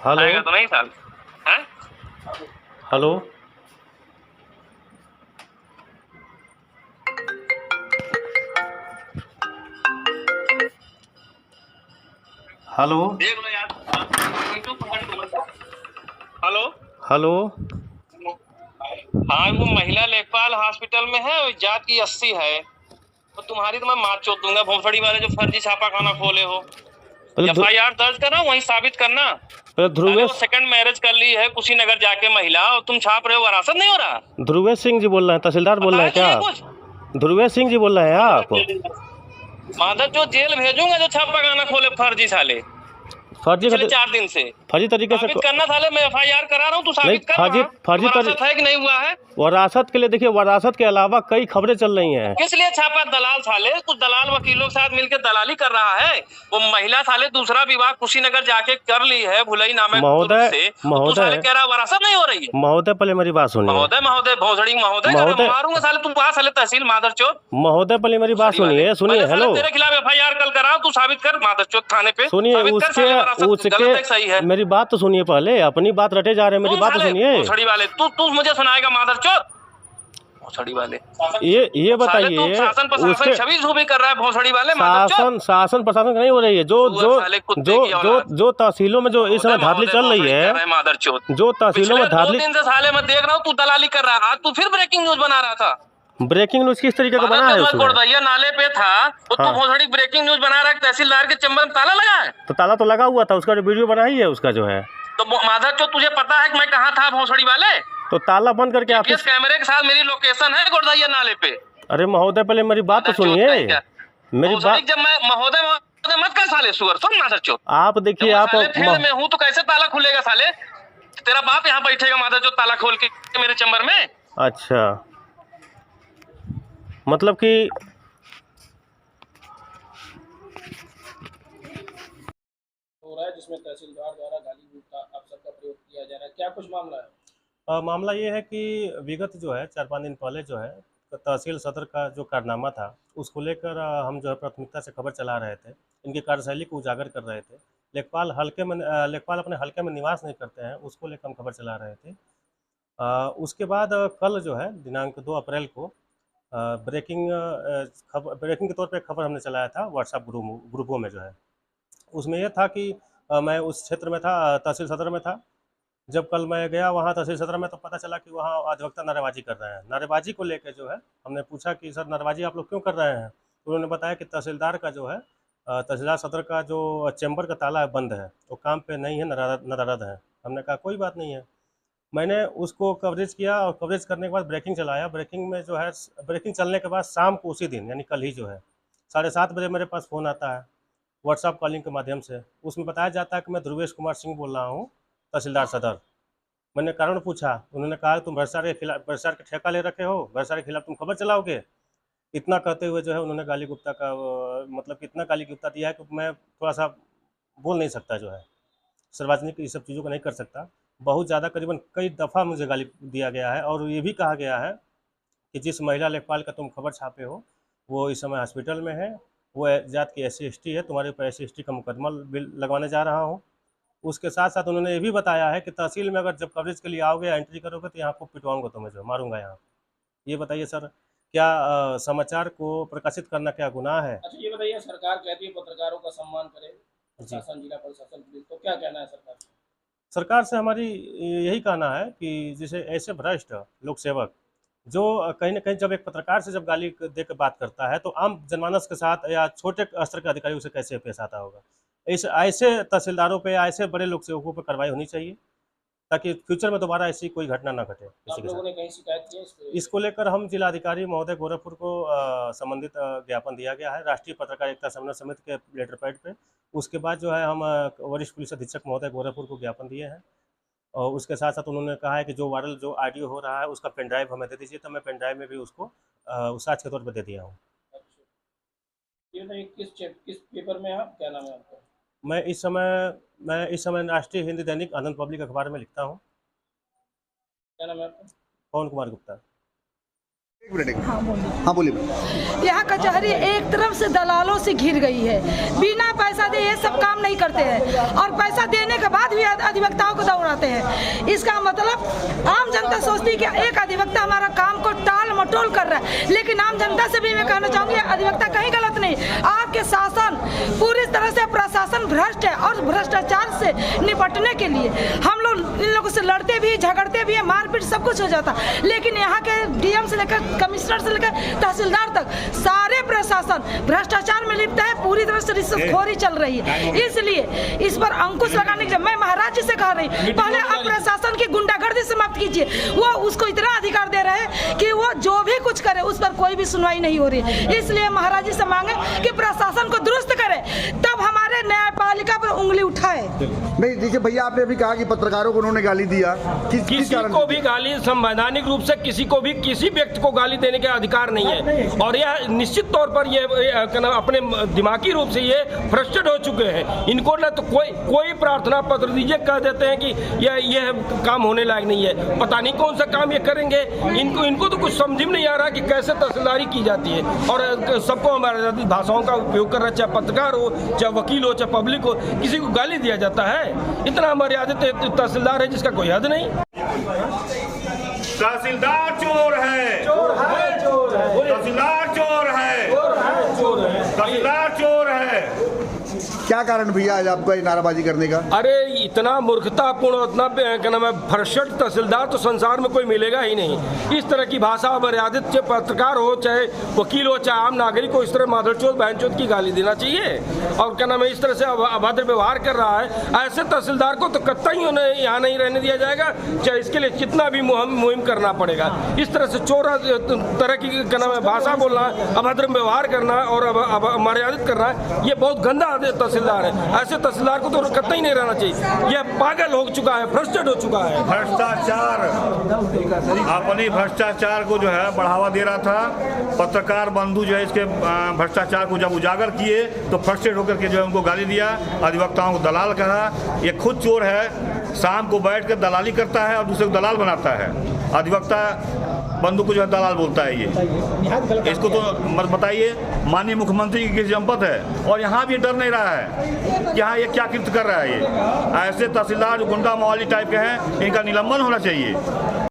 Hello. आएगा तो नहीं साल है। हेलो। हेलो। देख लो यार। हेलो। हेलो। हाँ वो महिला लेखपाल हॉस्पिटल में है, जात की 80 है। तो तुम्हारी तो मैं मार चोद दूंगा, भोसड़ी वाले जो फर्जी छापा खाना खोले हो। FIR दर्ज करना, वहीं साबित करना। वो सेकंड मैरिज कर ली है कुशीनगर जाके महिला, और तुम छाप रहे हो, वरासत नहीं हो रहा। ध्रुवेश सिंह जी बोल रहे हैं, तहसीलदार बोल रहे हैं क्या कुछ आप? ध्रुवेश सिंह जी बोल रहे हैं आप? माधव जो जेल भेजूंगा जो छापा खाना खोले फर्जी साले फर्जी पिछले 4 दिन से। फर्जी तरीके से साबित करना साले, मैं FIR करा रहा हूँ, तू नहीं, साबित कर रहा फर्जी वरासत है कि नहीं हुआ है। वरासत के लिए देखिए, वरासत के अलावा कई खबरें चल रही हैं। किस लिए छापा? दलाल साले, कुछ दलाल वकीलों के साथ मिलकर दलाली कर रहा है। वो महिला साले दूसरा विवाह कुशीनगर जाके कर ली है भुलई नामे से। तू साले कह रहा वरासत नहीं हो रही है। महोदय पहले मेरी बात सुनिए। महोदय भोसड़ी महोदय मारूंगा साले, तुम वहां साले तहसील मादरचोद। महोदय पहले मेरी बात सुनिए। हेलो, तेरे खिलाफ FIR कल कराओ, तू साबित कर मादरचोद थाने पे। सुनिए। उसके मेरी बात तो सुनिए, पहले अपनी बात रटे जा रहे हैं, मेरी बात तो सुनिए। भोसड़ी वाले तू मुझे सुनाएगा मादरचोद भोसड़ी वाले। ये बताइए, शासन प्रशासन छवि झूठी कर रहा है भोसड़ी वाले। शासन प्रशासन नहीं हो रही है। जो तहसीलों में जो इस समय धांधली चल रही है, जो तहसीलों में धांधली 2 दिन से साले मैं देख रहा हूँ, तू दलाली कर रहा है। आज तू फिर ब्रेकिंग न्यूज बना रहा था। ब्रेकिंग न्यूज किस तरीके का बना है उसमें? गोरदैया नाले पे था तो तू भोसड़ी ब्रेकिंग न्यूज बना रहा है। तहसीलदार के चैम्बर में ताला लगा है। तो ताला तो लगा हुआ था, उसका जो वीडियो बना ही है उसका जो है। तो माधव चो तुझे पता है कि मैं कहाँ था भोसड़ी वाले? तो ताला बंद करके आप कैमरे के साथ मेरी लोकेशन है गोरदैया नाले पे। अरे महोदय पहले मेरी बात तो सुनिए। मेरी बात जब मैं महोदय मत कर साले, सुअर सुन माधव चो। आप देखिए, आप फील्ड में हूँ तो कैसे ताला खुलेगा साले? तेरा बाप यहाँ बैठेगा माधव चो ताला खोल के मेरे चैम्बर में। अच्छा, मतलब कि हो रहा है जिसमें तहसीलदार द्वारा गाली आप सबका प्रयोग किया जा रहा है, क्या कुछ मामला है? मामला ये है कि विगत जो है 4-5 दिन पहले जो है तहसील सदर का जो कारनामा था, उसको लेकर हम जो है प्राथमिकता से खबर चला रहे थे, इनकी कार्यशैली को उजागर कर रहे थे। लेखपाल अपने हल्के में निवास नहीं करते हैं, उसको लेकर हम खबर चला रहे थे। उसके बाद कल जो है दिनांक 2 अप्रैल को ब्रेकिंग के तौर पे खबर हमने चलाया था व्हाट्सएप ग्रुपों में जो है। उसमें यह था कि मैं उस क्षेत्र में था, तहसील सदर में था। जब कल मैं गया वहाँ तहसील सदर में, तो पता चला कि वहाँ अधिवक्ता नारेबाजी कर रहे हैं। नारेबाजी को लेकर जो है हमने पूछा कि सर नारेबाजी आप लोग क्यों कर रहे हैं? तो उन्होंने बताया कि तहसीलदार का जो है तहसीलदार सदर का जो चैम्बर का ताला बंद है, वो काम पे नहीं है, नदारद है। हमने कहा कोई बात नहीं है। मैंने उसको कवरेज किया और कवरेज करने के बाद ब्रेकिंग चलाया। ब्रेकिंग में जो है, ब्रेकिंग चलने के बाद शाम को उसी दिन यानी कल ही जो है 7:30 बजे मेरे पास फ़ोन आता है व्हाट्सएप कॉलिंग के माध्यम से। उसमें बताया जाता है कि मैं ध्रुवेश कुमार सिंह बोल रहा हूँ, तहसीलदार सदर। मैंने कारण पूछा, उन्होंने कहा तुम भ्रष्टाचार के ठेका ले रखे हो, भ्रष्टाचार के खिलाफ तुम खबर चलाओगे। इतना कहते हुए जो है उन्होंने गाली गुप्ता का मतलब कितना गाली गुप्ता दिया है कि मैं थोड़ा सा बोल नहीं सकता जो है, सार्वजनिक ये सब चीज़ों को नहीं कर सकता। बहुत ज़्यादा, करीबन कई दफ़ा मुझे गाली दिया गया है और ये भी कहा गया है कि जिस महिला लेखपाल का तुम खबर छापे हो वो इस समय हॉस्पिटल में है, वो जात की SC/ST है, तुम्हारे ऊपर SC/ST का मुकदमा लगवाने जा रहा हूँ। उसके साथ साथ उन्होंने ये भी बताया है कि तहसील में अगर जब कवरेज के लिए आओगे या एंट्री करोगे तो यहाँ को पिटवाऊंगा, तुम्हें जो मारूंगा यहाँ। ये बताइए सर, क्या समाचार को प्रकाशित करना क्या गुनाह है? अच्छा ये बताइए, सरकार कहती है पत्रकारों का सम्मान करे, प्रशासन, जिला प्रशासन, पुलिस, तो क्या कहना है सरकार से? सरकार से हमारी यही कहना है कि जैसे ऐसे भ्रष्ट लोक सेवक जो कहीं ना कहीं जब एक पत्रकार से जब गाली दे के बात करता है, तो आम जनमानस के साथ या छोटे स्तर के अधिकारी उसे कैसे पेश आता होगा? ऐसे तहसीलदारों पे या ऐसे बड़े लोक सेवकों पर कार्रवाई होनी चाहिए, ताकि फ्यूचर में दोबारा ऐसी कोई घटना ना घटे किसी के लोगों साथ। ने कहीं शिकायत की है इसको लेकर हम जिलाधिकारी महोदय गोरखपुर को संबंधित ज्ञापन दिया गया है राष्ट्रीय पत्रकार एकता समन्वय समिति के लेटर पैड पे। उसके बाद जो है हम वरिष्ठ पुलिस अधीक्षक महोदय गोरखपुर को ज्ञापन दिए हैं, और उसके साथ साथ उन्होंने कहा है कि जो वायरल जो ऑडियो हो रहा है उसका पेन ड्राइव हमें दे दीजिए, तो मैं पेन ड्राइव में भी उसको साक्ष्य के तौर पर दे दिया हूँ। अच्छा, ये बताइए किस पेपर में आप, क्या नाम है आपका? मैं इस समय राष्ट्रीय हिंदी दैनिक आनंद पब्लिक अखबार में लिखता हूँ। क्या नाम है आपका? पवन कुमार गुप्ता। हाँ बोलिए। यहाँ कचहरी एक तरफ से दलालों से घिर गई है, बिना पैसा दे ये सब काम नहीं करते हैं और पैसा देने के बाद भी अधिवक्ताओं को दौड़ाते हैं। इसका मतलब आम जनता सोचती है कि एक अधिवक्ता हमारा काम को टाल मटोल कर रहा है, लेकिन आम जनता से भी मैं कहना चाहूँगी अधिवक्ता कहीं गलत नहीं। आपके शासन पूरी तरह से प्रशासन भ्रष्ट है और भ्रष्टाचार से निपटने के लिए हम लोग इन लोगों से लड़ते भी, झगड़ते भी, मारपीट सब कुछ हो जाता, लेकिन यहाँ के डीएम से लेकर कमिश्नर से लेकर तहसीलदार तक सारे प्रशासन भ्रष्टाचार में लिप्त है। पूरी तरह से रिश्वतखोरी चल रही है। इसलिए इस पर अंकुश लगाने के लिए मैं महाराज जी से कह रही हूँ, पहले आप प्रशासन की गुंडागर्दी समाप्त कीजिए। वो उसको इतना अधिकार दे रहे हैं कि वो जो भी कुछ करे उस पर कोई भी सुनवाई नहीं हो रही। इसलिए महाराज जी से मांगे कि प्रशासन को दुरुस्त करे, तब हमारे न्यायपालिका पर उंगली उठाए। नहीं देखिए भैया, आपने अभी कहा कि पत्रकारों को उन्होंने गाली दिया, किसी को भी गाली, संवैधानिक रूप से किसी को भी किसी व्यक्ति को गाली देने का अधिकार नहीं है और यह निश्चित तौर पर ये अपने दिमागी रूप से ये फ्रस्ट्रेट हो चुके हैं। इनको ना तो कोई प्रार्थना पत्र दीजिए, कह देते हैं कि यह काम होने लायक नहीं है। पता नहीं कौन सा काम ये करेंगे। इनको तो कुछ समझ में नहीं आ रहा कि कैसे तहसीलदारी की जाती है और सबको हमारे भाषाओं का उपयोग कर रहा है, चाहे पत्रकार हो, चाहे वकील हो, चाहे पब्लिक हो, किसी को गाली दिया जाता है। इतना मर्यादित तहसीलदार है जिसका कोई हद नहीं। तहसीलदार चोर है, तहसीलदार चोर है, तहसीलदार चोर है। क्या कारण भैया आज आपको ये नाराबाजी करने का? अरे इतना मूर्खतापूर्ण, इतना क्या नाम है, भ्रष्ट तहसीलदार तो संसार में कोई मिलेगा ही नहीं। इस तरह की भाषा मर्यादित, चाहे पत्रकार हो, चाहे वकील हो, चाहे आम नागरिक हो, इस तरह माधरचोद बहनचोद की गाली देना चाहिए। और क्या नाम है, इस तरह से अभद्र व्यवहार कर रहा है, ऐसे तहसीलदार को तो कतई उन्हें यहाँ नहीं रहने दिया जाएगा, चाहे इसके लिए कितना भी मुहिम करना पड़ेगा। इस तरह से चोर तरह की क्या नाम है भाषा बोलना, अभद्र व्यवहार करना और मर्यादित करना, ये बहुत गंदा तहसीलदार है। ऐसे तहसीलदार को तो कतई नहीं रहना चाहिए। यह पागल हो चुका है, फ्रस्ट्रेट हो चुका है। भ्रष्टाचार, अपनी भ्रष्टाचार को जो है बढ़ावा दे रहा था। पत्रकार बंधु जो है इसके भ्रष्टाचार को जब उजागर किए तो फ्रस्ट्रेट होकर के जो है उनको गाली दिया, अधिवक्ताओं को दलाल कहा। ये खुद चोर है, शाम को बैठ कर दलाली करता है और दूसरे को दलाल बनाता है। अधिवक्ता बंधु को जो है दलाल बोलता है। ये इसको तो मत बताइए। माननीय मुख्यमंत्री की जनपद है और यहाँ भी डर नहीं रहा है कि यहाँ ये क्या कृत्य कर रहा है। ये ऐसे तहसीलदार जो गुंडा मवाली टाइप के हैं, इनका निलंबन होना चाहिए।